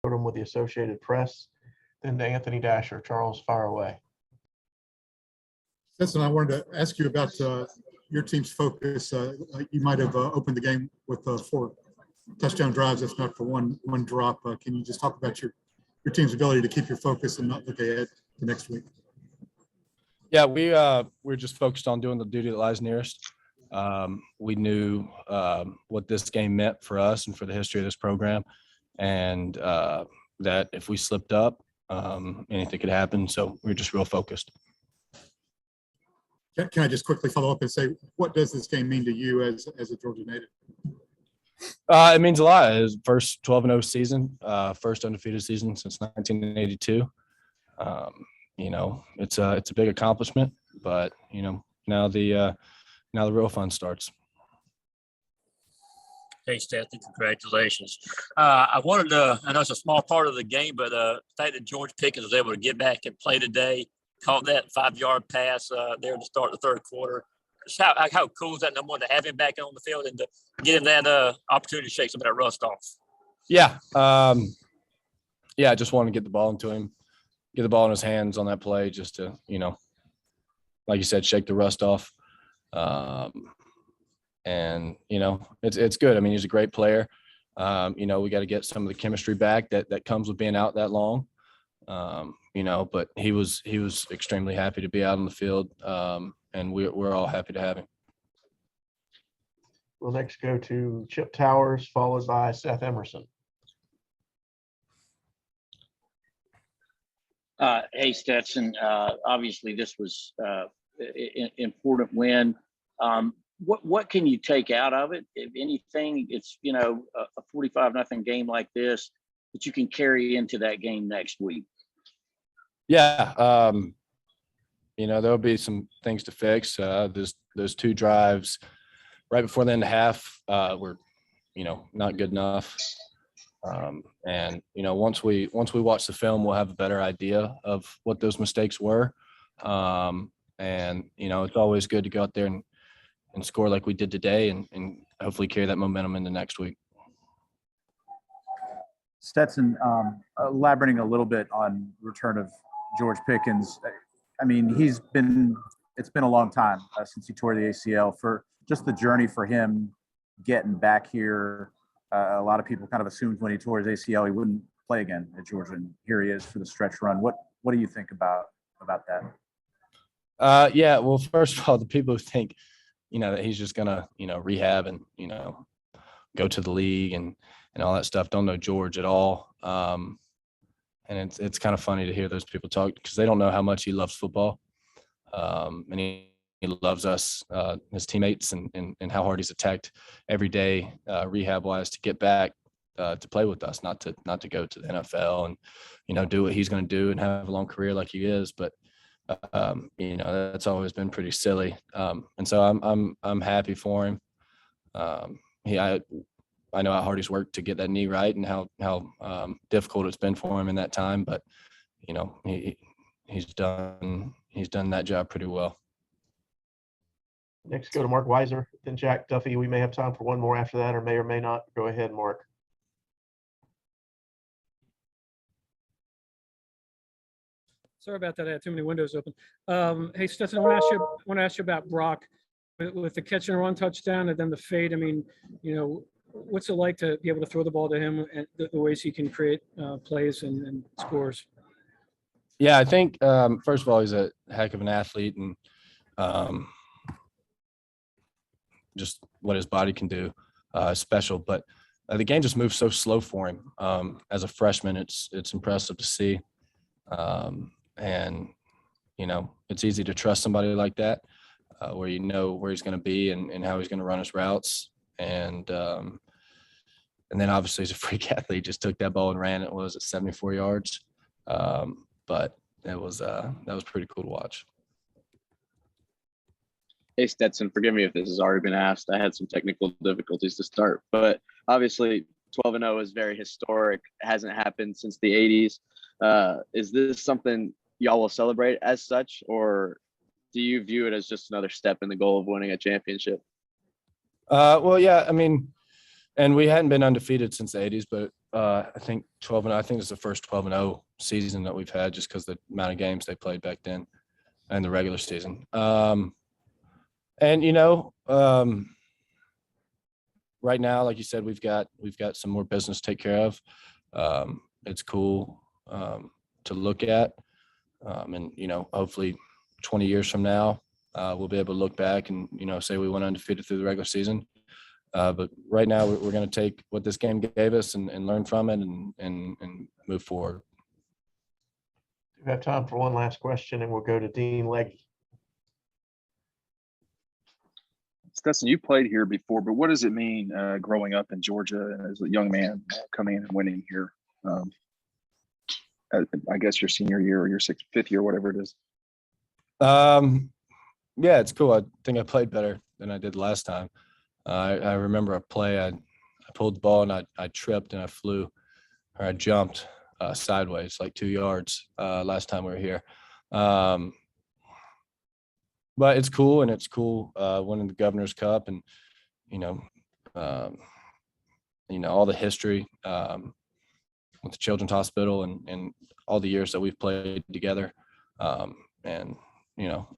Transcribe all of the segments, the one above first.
Odom with the Associated Press, then to Anthony Dasher. Charles, fire away. Stetson, I wanted to ask you about your team's focus. You might have opened the game with 4 touchdown drives, if not for one drop. Can you just talk about your team's ability to keep your focus and not look ahead to next week? Yeah, we're just focused on doing the duty that lies nearest. We knew what this game meant for us and for the history of this program, and that if we slipped up, anything could happen. So we're just real focused. Can I just quickly follow up and say, what does this game mean to you as a Georgia native? It means a lot. It's first 12-0 season, first undefeated season since 1982. It's a big accomplishment, but now the real fun starts. Hey, Stetson, congratulations. I know it's a small part of the game, but the fact that George Pickens was able to get back and play today, caught that 5-yard pass there to start the third quarter. Just how cool is that, number one, to have him back on the field and to get him that opportunity to shake some of that rust off? Yeah. I just wanted to get the ball into him, get the ball in his hands on that play just to, like you said, shake the rust off. It's good. I mean, he's a great player. We got to get some of the chemistry back that comes with being out that long. But he was extremely happy to be out on the field, and we're all happy to have him. We'll next go to Chip Towers, followed by Seth Emerson. Hey, Stetson. Obviously, this was an important win. What can you take out of it? If anything, it's a 45-0 game like this that you can carry into that game next week. Yeah, there'll be some things to fix. Those 2 drives right before the end of half were, not good enough. Once we watch the film, we'll have a better idea of what those mistakes were. It's always good to go out there and score like we did today and hopefully carry that momentum into next week. Stetson, elaborating a little bit on return of George Pickens. I mean, it's been a long time since he tore the ACL. For just the journey for him getting back here, a lot of people kind of assumed when he tore his ACL he wouldn't play again at Georgia, and here he is for the stretch run. What do you think about that? Well, first of all, the people who think that he's just gonna rehab and go to the league and all that stuff don't know George at all. And it's kind of funny to hear those people talk because they don't know how much he loves football. And he loves us, his teammates, and how hard he's attacked every day, rehab-wise, to get back to play with us, not to go to the NFL and do what he's going to do and have a long career like he is. But that's always been pretty silly. And so I'm happy for him. I know how hard he's worked to get that knee right and how difficult it's been for him in that time, but he's done that job pretty well. Next, go to Mark Weiser, then Jack Duffy. We may have time for one more after that, or may not. Go ahead, Mark. Sorry about that. I had too many windows open. Hey, Stetson, I want to ask you about Brock with the catch and run touchdown and then the fade. I mean, what's it like to be able to throw the ball to him and the ways he can create plays and scores? Yeah, I think first of all, he's a heck of an athlete, and just what his body can do is special. But the game just moves so slow for him. As a freshman, it's impressive to see. And it's easy to trust somebody like that, where where he's going to be and how he's going to run his routes. And then obviously he's a freak athlete. Just took that ball and ran it. Was at 74 yards. But that was pretty cool to watch. Hey, Stetson, forgive me if this has already been asked. I had some technical difficulties to start, but obviously 12-0 is very historic. It hasn't happened since the 80s. Is this something y'all will celebrate as such, or do you view it as just another step in the goal of winning a championship? Well, yeah, I mean, and we hadn't been undefeated since the 80s, but I think 12-0. I think it's the first 12-0 season that we've had, just because the amount of games they played back then and the regular season. And right now, like you said, we've got some more business to take care of. It's cool to look at, and hopefully 20 years from now, we'll be able to look back and say we went undefeated through the regular season. But right now, we're going to take what this game gave us and learn from it and move forward. We have time for one last question, and we'll go to Dean Legge. Stetson, you played here before, but what does it mean growing up in Georgia and as a young man coming in and winning here? I guess your senior year or your fifth year, whatever it is. Yeah, it's cool. I think I played better than I did last time. I remember a play. I pulled the ball and I tripped and I jumped sideways like 2 yards last time we were here. But it's cool, and it's cool winning the Governor's Cup, and all the history with the Children's Hospital and all the years that we've played together. And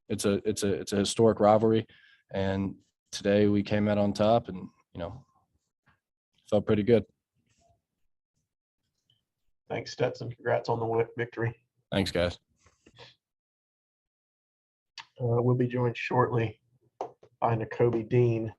it's a historic rivalry, and today we came out on top, and felt pretty good. Thanks, Stetson. Congrats on the victory. Thanks, guys. We'll be joined shortly by Nakobe Dean.